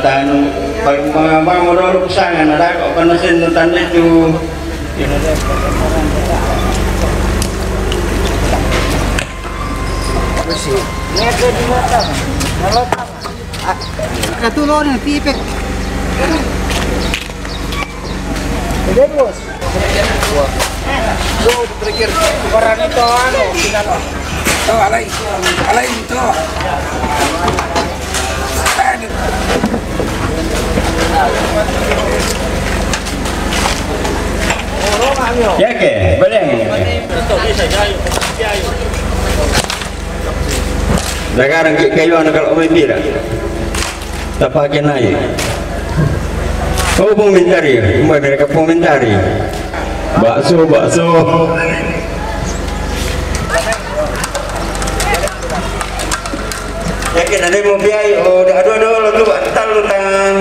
tanu pag modal kusangan ada kok kana senutan itu bersih ngeke di mata nalota katulon pipek bebos so terakhir orang itu anu sinano to alai itu ya ke boleh sekarang kayu anak kalau membira tak pakai naik oh komentari mereka komentari bakso yakin ada mau biaya oh aduh lu batal lu tangan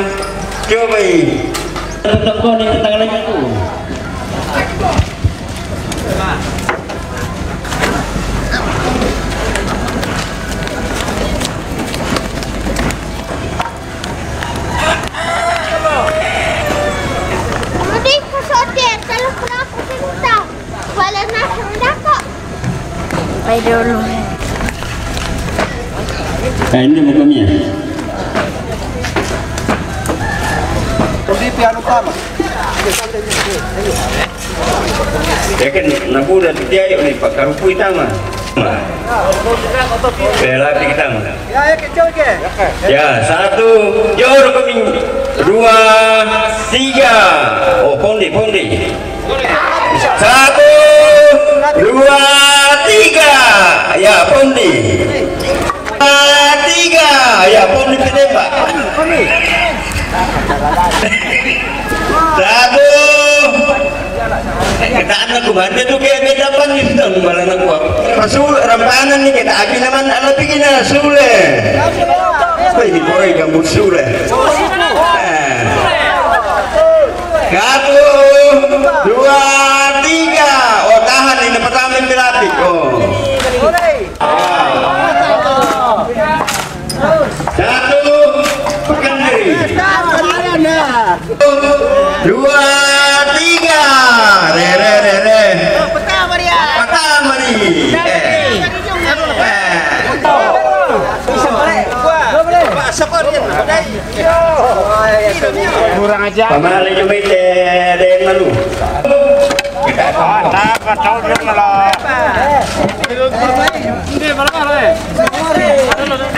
coba ini tetap kau nih tangan lagi tu Ay dulu. Nah ini mukamnya. Jadi piano utama. Ya kan nabuda dia nih Pak Karupu itama. Bela kita mah. Ya kecil ke. Ya 1 jor kami 2 3 oh pondi 1 2 3 ya pondi 3 ya pondi penembak 1 kita anak kubantu tuh kayak beda pangis dong malah aku rasul rampanan nih kita abi naman ala bikin sule apa ini korek gambut sule 1 2 3 oh tahan ini pertama berarti oh 1 pegang diri 2 3 re pertama nih kurang aja pamali juga den malu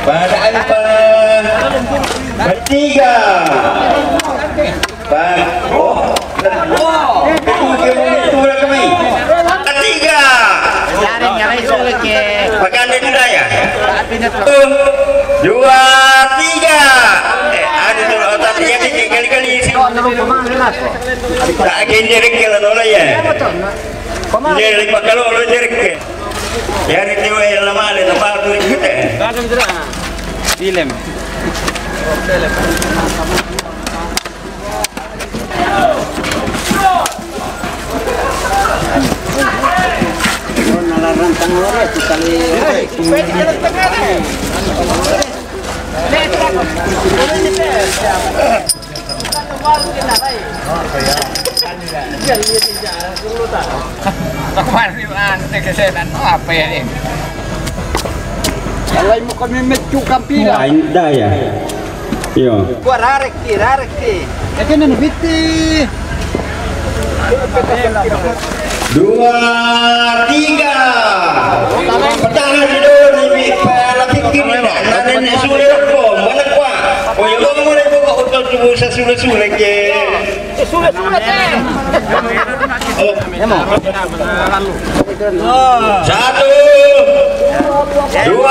pada bertiga ketiga pakai anda juga ya 2 3 ada dulu tapi yang kali-kali isi tak agen direk lah nola ya direk kalau lo direk ya itu yang lama le nampak tu kita film rantang lore itu kali apa ya ini? Kalau mau kami mecu kampira. Dah ya. Iya. Gua rarek ki. Jadi nang biti. 2 3 pertahanan dulu nih lagi kiri nenek sule kok mana kuat oh ya kamu mulai buka hotel tubuh sule ke sule oh 1 2 3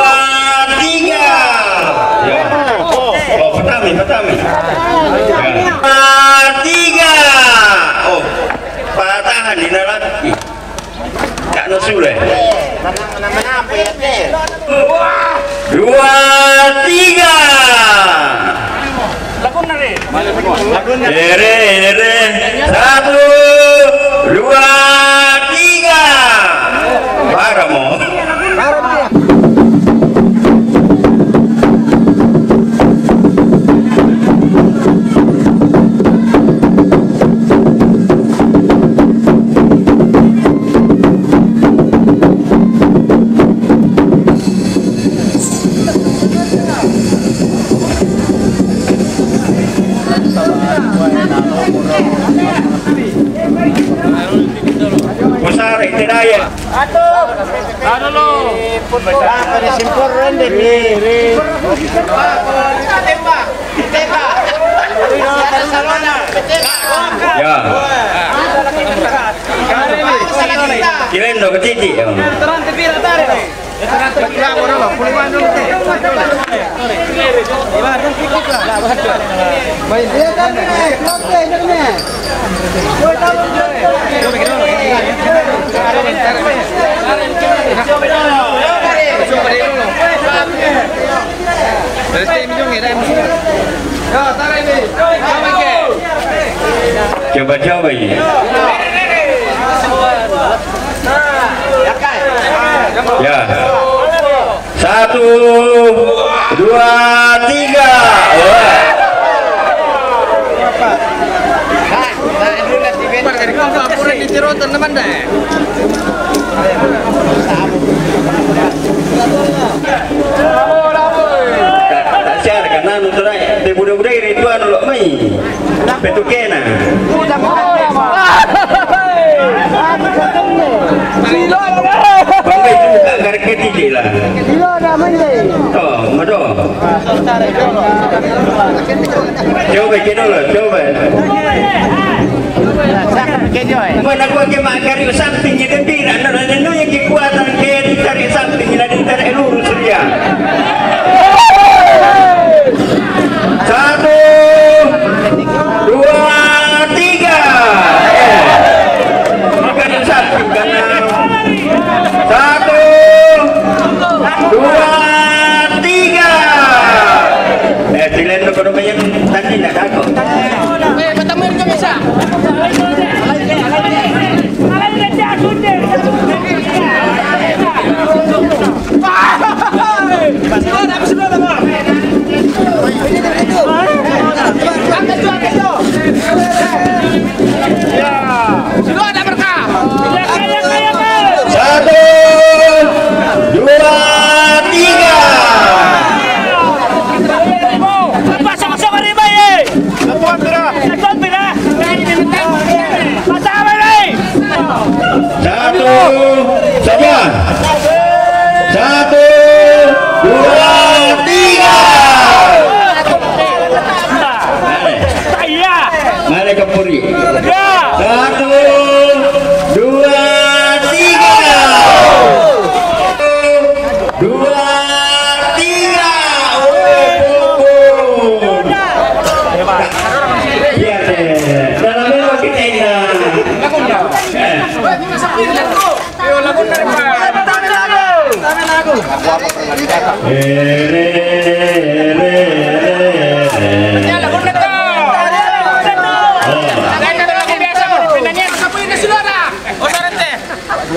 ya oh pertama 3 oh patahan di lagi tak nusule 2 3 Ere 1 2 3 paramo Ya. Kirain do ketitik ya. Coba-coba ini. Ya. 1, 2, 3. Tak share karena nutrai te budak-budak itu anu lok mai. Petukena. Bangkai juga garis ketiga lah. Oh, mado. Coba kita dulu, coba. Mana gua ke makar itu sampingnya gembira, nana nana yang kekuatan ke ditarik sampingnya dan ditarik lurus dia. 1, 2, 3. Bukan yang samping kanan. 1, 2, 3. Silen kalau banyak tadi nak aku. Pertama ni bisa.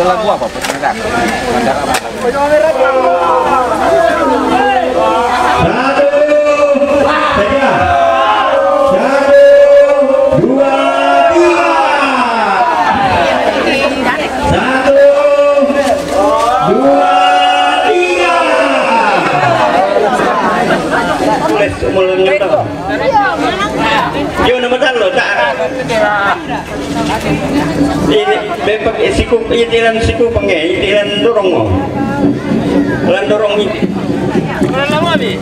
Lagu apa? Yo nama talo tak. Ini bepak siku itiran siku pengen itiran dorong. Lan dorong ini. Berapa lama ni?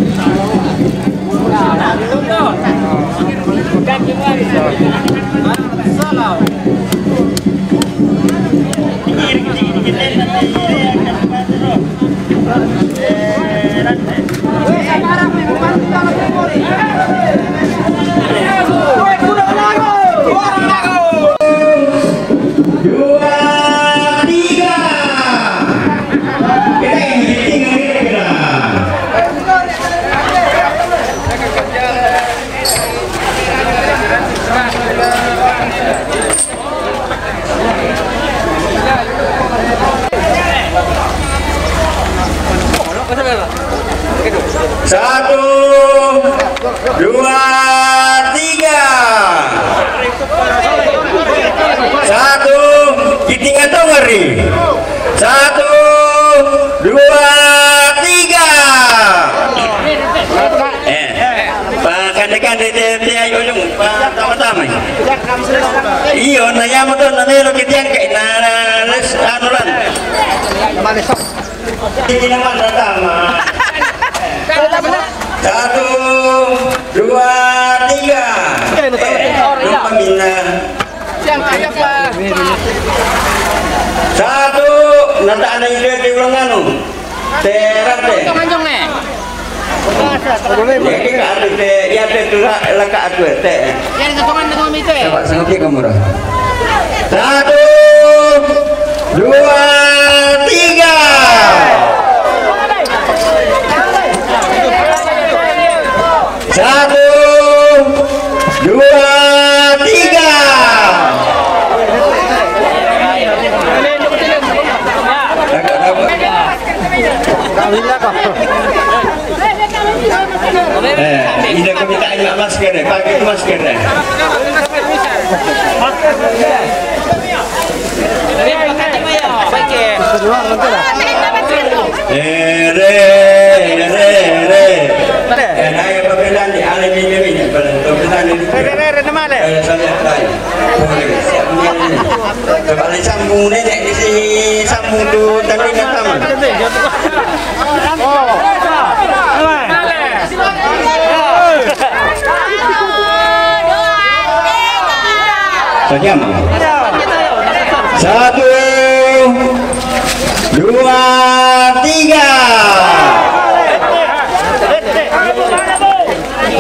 Satu, 2, 3. Satu, kita tahu ngeri. 1, 2, 3. Pakai dia ayo jom, pertama-tama. Iyo, naya mo doon, nanero kita yang kayak nanas anulan. Ini nama pertama. 1, 2, 3. Lupa mina. Satu, nanti ada ide di ulang anu. Terat deh. Jadi kan ada ya ada tu laka aku teh. Yang ketongan dengan itu. Coba sangat kamu dah. 1, 2, 3. Satu, 2, 3. Ini kami tak ingat masker deh, pakai masker deh. Saya perbedaan di alam ini, perbedaan ini. Kembali sambung nenek di sini, sambung tu tadi taman. Sejam. 1, 2, 3.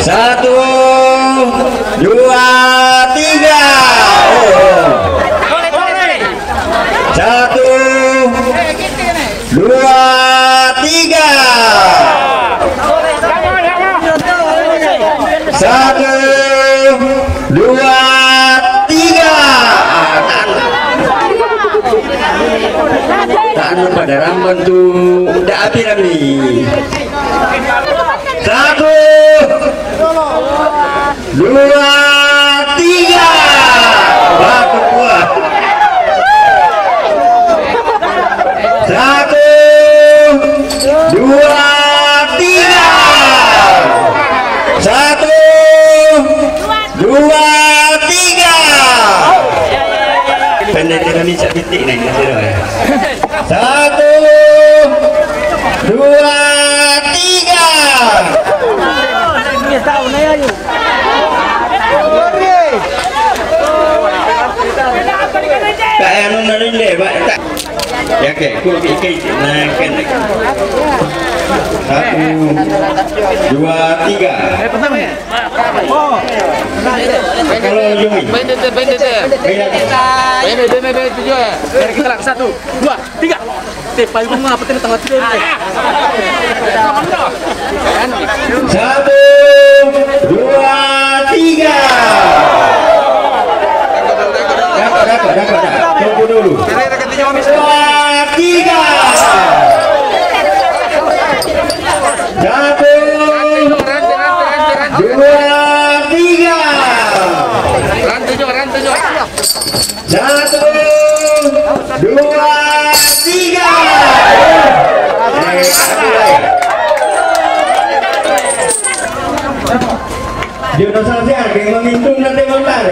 1, 2, 3. 1, 2, 3. 1, 2, 3. Tahan pada rambut tu udah api rami. 1, 2, 3. Baku kuat. 1, 2, 3. 1, 2, 3. Pendek dia ni cak bitik ni. 1, 2, 3. Tak anu nari le, tak. Ya ke, ku ikut nak kan. 1, 2, 3. Kalau Yumi. Pendek. Biar kita lang 1, 2, 3. Payung apa tadi tengah tidur. 1, 2, 3. Dapat. Tunggu dulu. 2, 3. 1, 2, 3. 1, 2, 3. Dinosaurus yang memintung nanti montar.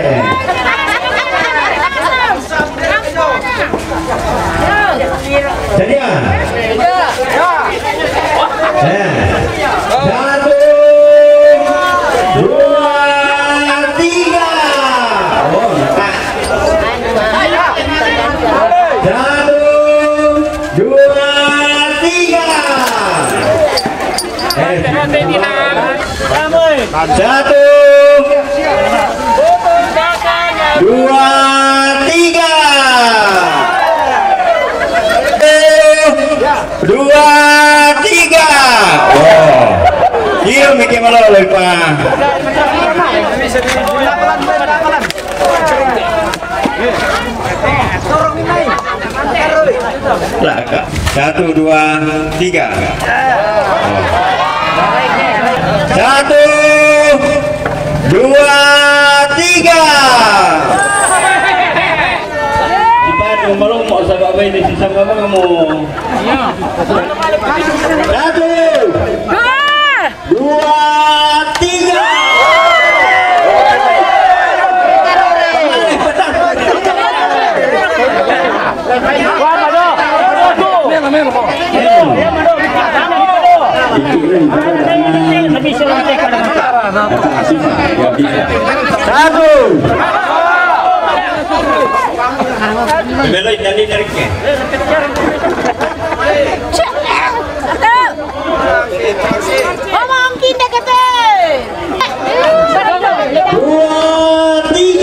Jadi ya. 1, 2, 3. Oh, nampak. 1, 2, 3. 1, 2, 3. 2, 3. Oh, dia mikir malah lupa. Laka. 1, 2, 3. 1, 2, 3. Di malu mau sabak ini sisa apa kamu? 1, 2, 3. Belok jadi tariknya. Ngomong kita kata. 2, 3.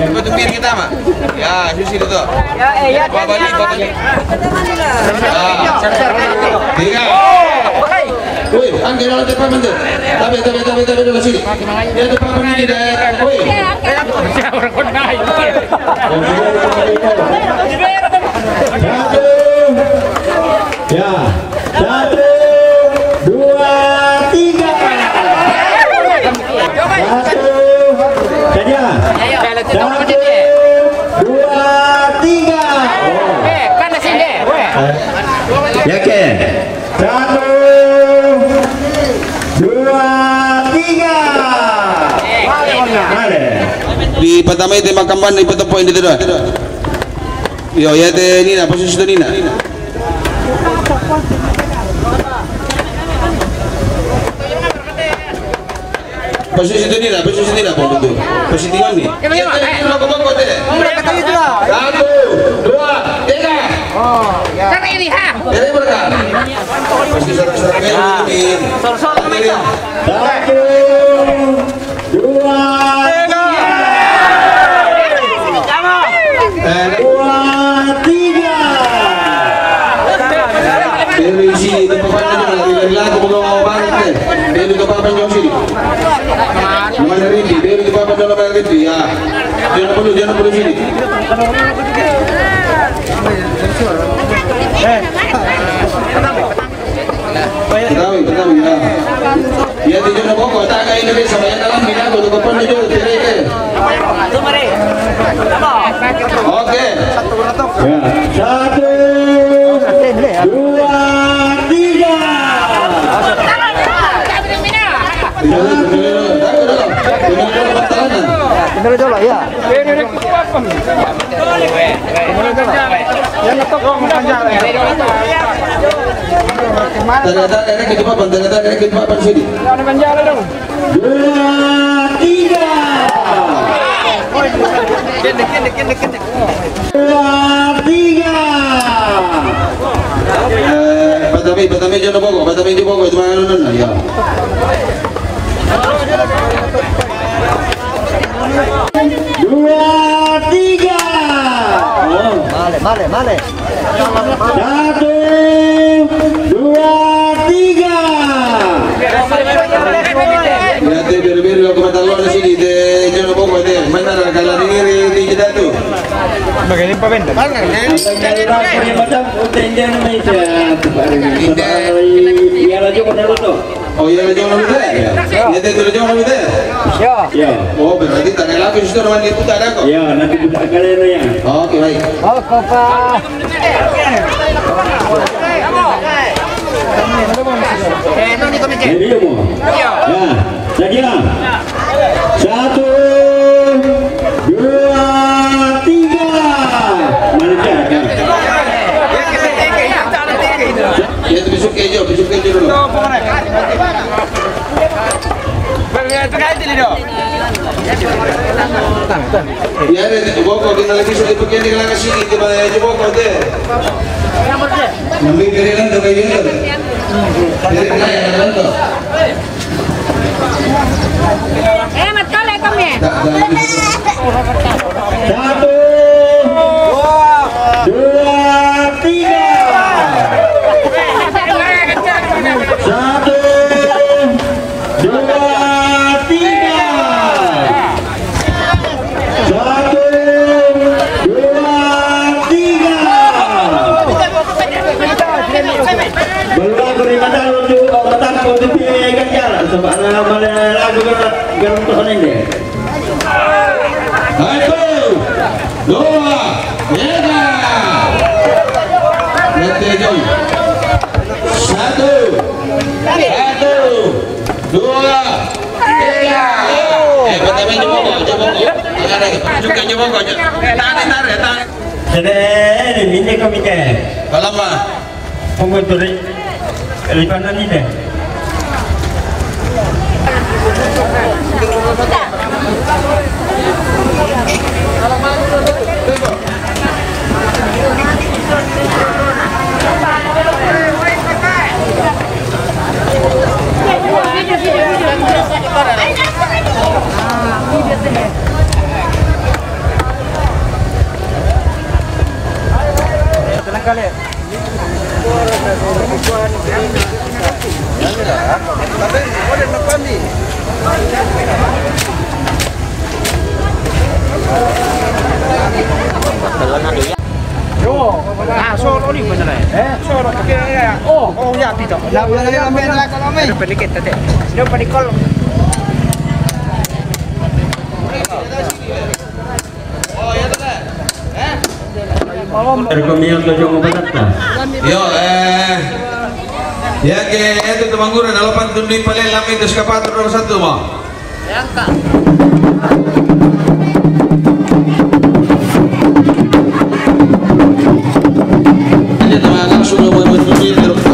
Betul biar kita mah. Ya, susi itu. Ya, balik. 3. Woi, angkat dalam depan mandir. Tapi dalam sini. Dia depan ini dah. Woi. Ya, 1, 2, 3. 1 saja. 1, 2, 3. Panas ini. Yakin? 1, 2, 3. Di pertama itu makamban di foto poin itu dah. Yo, ya teh Nina, posisi itu Nina. Posisi itu Nina pun itu. Posisi di mana? Bongko teh. 1, 2, 3. Cara ini ha. Dari mereka. Posisi saudara ini. Sol-sol kita. 1, 2, 3. 2, 3. Dari sini itu papan dari lagu belum banget. Dari ke papan jauh sini. Mana Rindi? Dari ke papan dalam air Rindi ya. Jangan perlu sini. Ketahui ya. Ya di jono boko tak kayak Indonesia banyak dalam bina tu depan itu tirai. Oke. Ya, 1, 2, 3. Ternyata kita papan sini. 2, 3. 2, 3. Batami jono boko itu mana nana ya. 2, 3. Male. 1, 2, 3. Ya te berbeda lo komentar di sini de jono boko de mana kalau ini di jeda tu. Bagaimana Pak Ben? Oh iya jono itu. Ya te tu jono itu. Ya. Oh berarti tanggal aku sudah nama itu tak ada kok. Ya, nanti buka kalian ya. Oke baik. Oh, Pak. Jadi mau. Ya, saja. 1, 2, 3. Mana cara? Ya tu besok kejo dulu. Ya ada boko kita lagi sudah pergi di kelang sini di mana aja boko deh. Nanti kerilan tu kayak gitu. Dari kerilan tu. Mat kali kami. 1, 2, 3. 1, 2, 3. 1, 2, 3. Belum beribadah untuk otak untuk ganjar sebab nama lagu garam Tuhan ini. 1, 2, 3. jauh. 1, 2, 3. Pertama jeboko. Juga jeboko. Tarik. Jadi ini kami ke. Kalau apa? Pengutur lipanan ini. Solo nih bener ya? Solo ya. Oh ya tidak. Pedikit tadi. Dia pedikol. Rekomian tujuh mubatatta. Yo, ya que itu temangguran 8 tundi paling lami itu skapator nomor 1 mo. Aja teman langsung nomor tundi terus.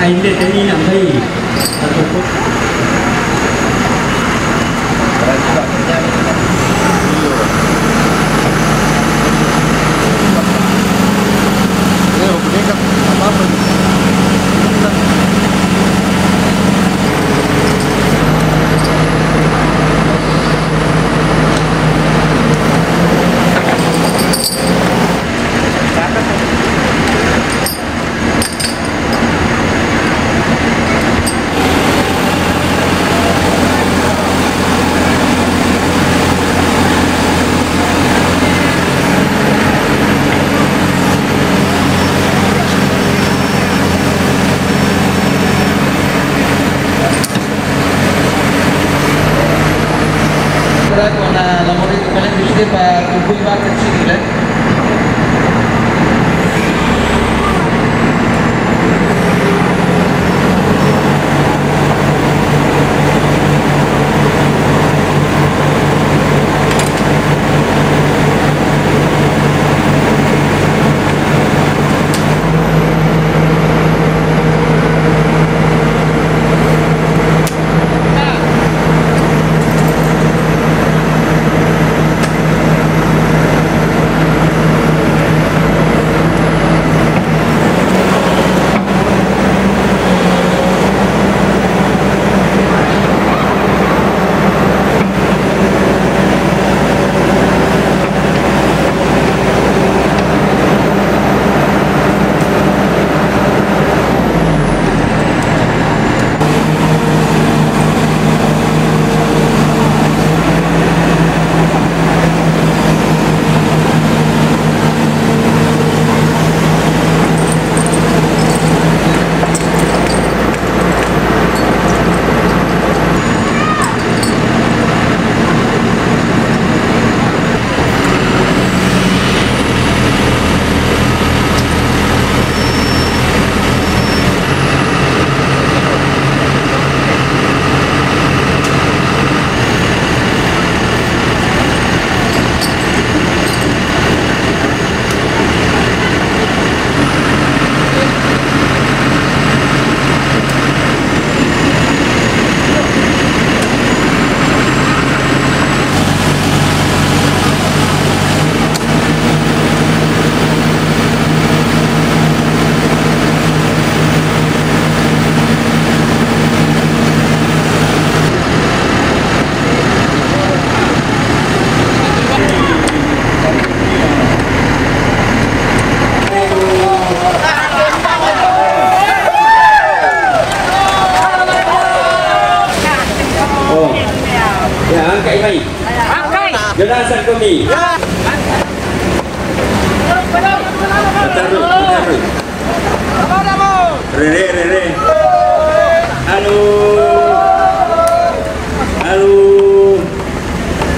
Anh để cái đi làm gì? Con la moneta kalian bisa pak kumpul market sini lah. Jelasan kami. Taruh. Rere. Halo.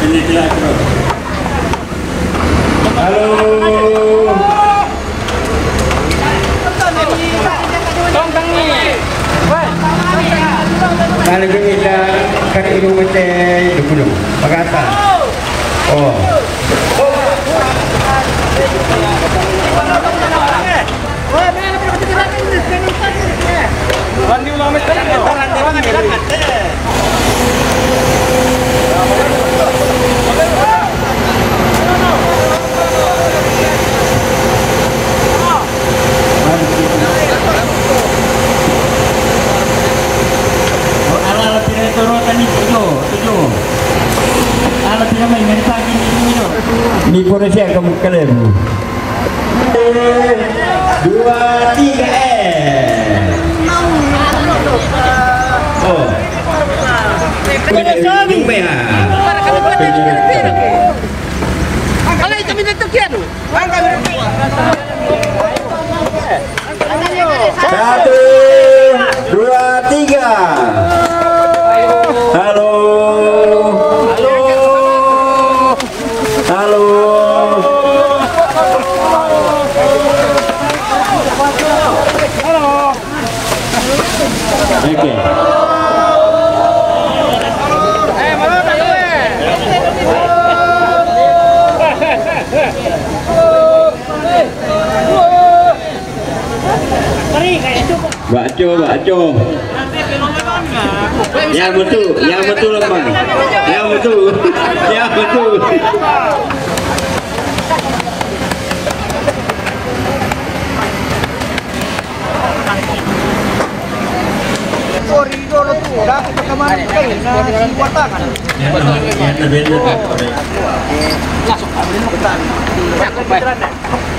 Ini telakro. Halo. Kalau kita kan ibu mete dulu. Pagata. Oh. Ini pun siap kamu kalian. 2, 3 Oh. Jumpa ya. Kalau itu minta tukian. 1, 2, 3. Halo. Okay. bakco. Yang betul Bang. Yang betul. Koridor tu, dah kita kemana kain, si watangan.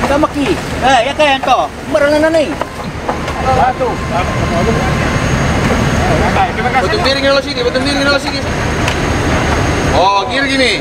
Kita maki. Ya kain tu, merenang ni. Satu. Betul miring kalau sini. Oh, kiri gini.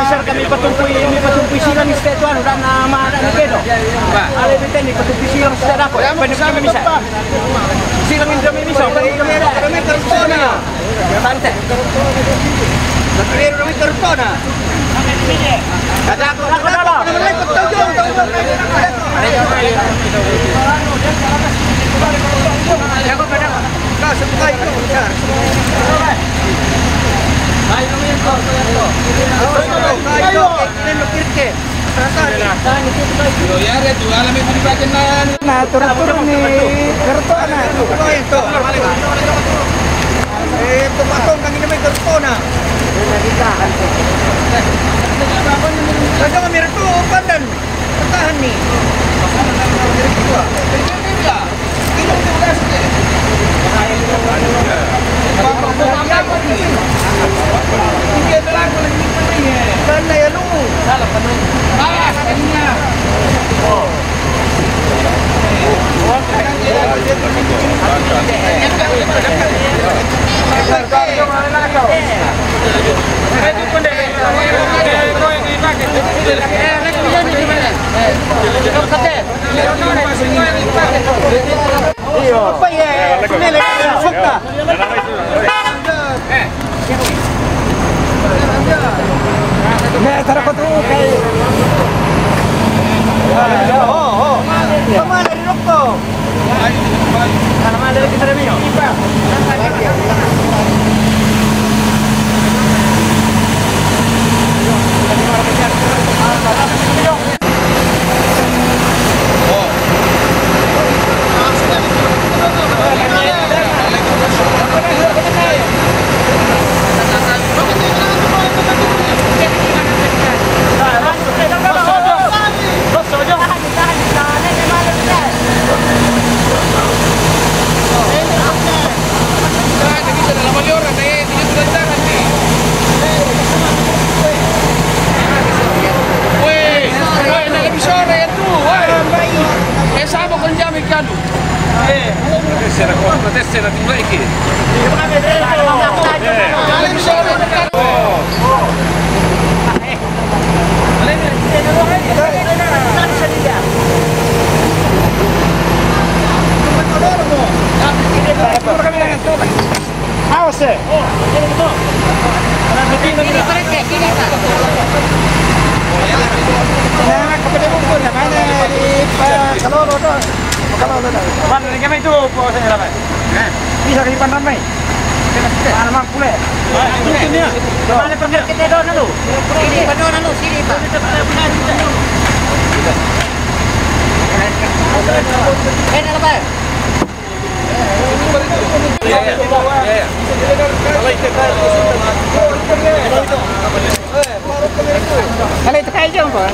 Kami patumpui silang isteto anu dan nama dan kedo. Ale beteni patumpui silang isteto ako. Pwede kami misa. Silang kami misa. Kami persona. Tante. Nakilero kami persona. Kata ako dalam. Jago pada. Kau sebuah itu besar. Tahan nih. Bisa kelipan ramai. Alamak pula. Mana pergi? Kita doang dulu. Sini, doang dulu sini, Pak. Enak apa? Kalau itu kayak jam Pak.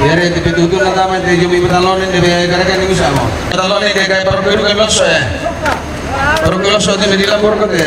Ieri ti veduto la dama di io mi pantalone deve caricare di usamo. Pantalone che hai per quello che lo so è. Per quello so deve di lavoro che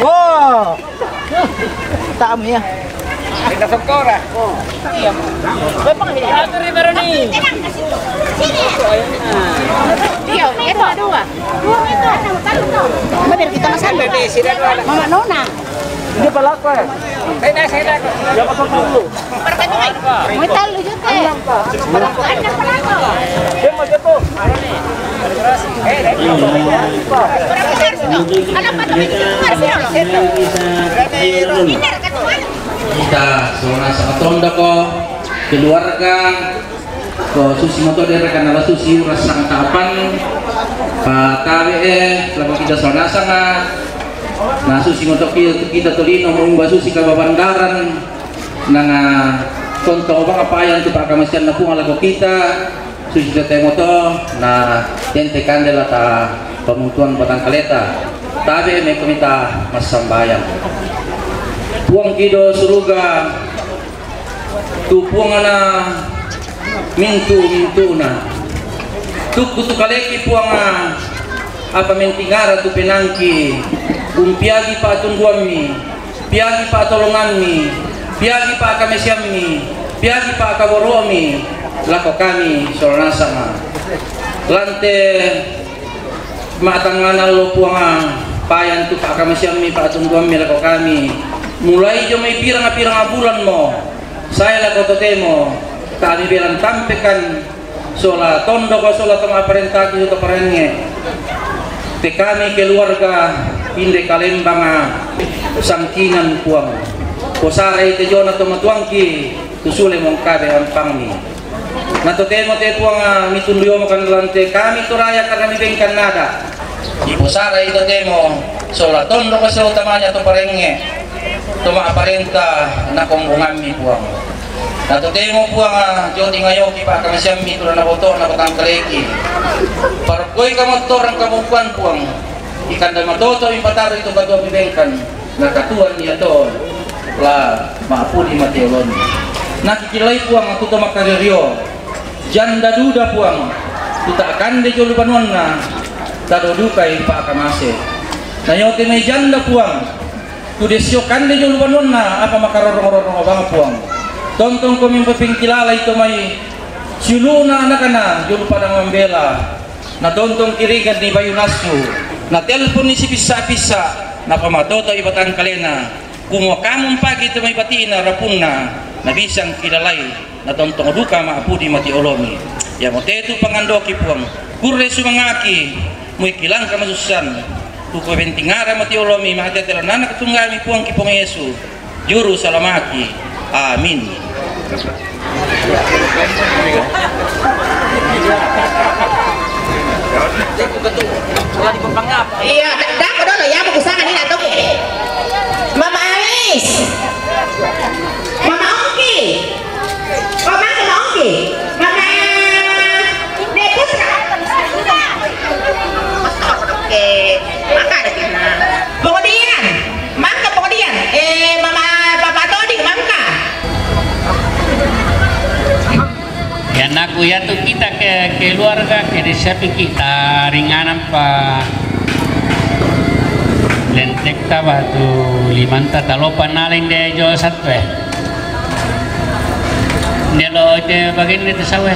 Wow. Tamu ya. Kita sokora. Iya. Bepang ini. Satu ribu nih. Iya, itu dua. Bener kita masan. Mama Nona. Ini pelaku ya. Saya. Ya pasang dulu. Mau tahu juga. Anak pelaku. Dia mau jatuh. Kita seorang sama tonda ko keluarga ko susi motor dari rekan ala susi rasang tapan pa KWE selama kita seorang sama na susi motor kita tolino mengubah susi ke bandaran nanga contoh bang apa yang tu pak kamasian na punga lago kita susi tete motor na tente kandela ta pemutuan batang kaleta tabe me komita masambayang puang kido suruga tu puang ana mintu na tu kutu kaleki puang apa mentingara tu penangki piagi pa tungguami piagi pa tolonganmi piagi pa kamesiammi piagi pa kaboromi lako kami sorana sama lante matangana lo puang payan tu pa kamesiammi pa tungguami lako kami mulai jo may pirang bulan mo saya lakoto temo kami bilang tampekan sola tondo ko sola tama parentaki to parenge te kami keluarga inde kalembanga sangkinan puang posare te jona to matuangki tusule mong kabe ang pangni nato temo te puang mitunduyo mo kan lante kami to raya karena mi bengkan nada di posare ito temo sola tondo ko sola tamanya to parenge tuma aparenta na kumbungami puang nato temo puang jodi ngayon ki pa kami siyami to na boto na batang kaleki parkoy ka motor ang kamukuan puang ikanda matoto impataro ito kadua bibengkan nakatuan niya to la maapuni mateolon nakikilay puang ang tuto makariryo janda duda puang tuta akande jo lupanon na tadodukay pa kamase nayote may janda puang tudesyo kande jo lupanon na apa makarorong-rorong abang puang tontong ko mimpaping kilala ito may siluna anak na jo lupanang mambela na tontong kirigan ni Bayunasyo na telepon ni si pisa-pisa na pamatoto ibatang kalena kumuakamong pagi ito may batiin na rapun na bisang kilalay na tontong duka maapudi mati olomi ya motetu pangandoki puang kurre sumangaki muy kilang kamasusan Tuko bentingara mati olomi mahadetela nana katungami puang kipong Yesu juru salamaki amin. Iya, dah ko dolo ya magusangan ni nato. Mama Alice. Mama Ongki. Mama Ongki. Mama Deputra. Oke, maka ada kita. Kemudian, maka kemudian, Mama Papa Todi, Mamka. Ya naku ya tuh kita ke keluarga ke desa kita ringanan pa lentek tawa tu limanta talopan naling de jo satwe. Dia lo itu bagian itu sawe.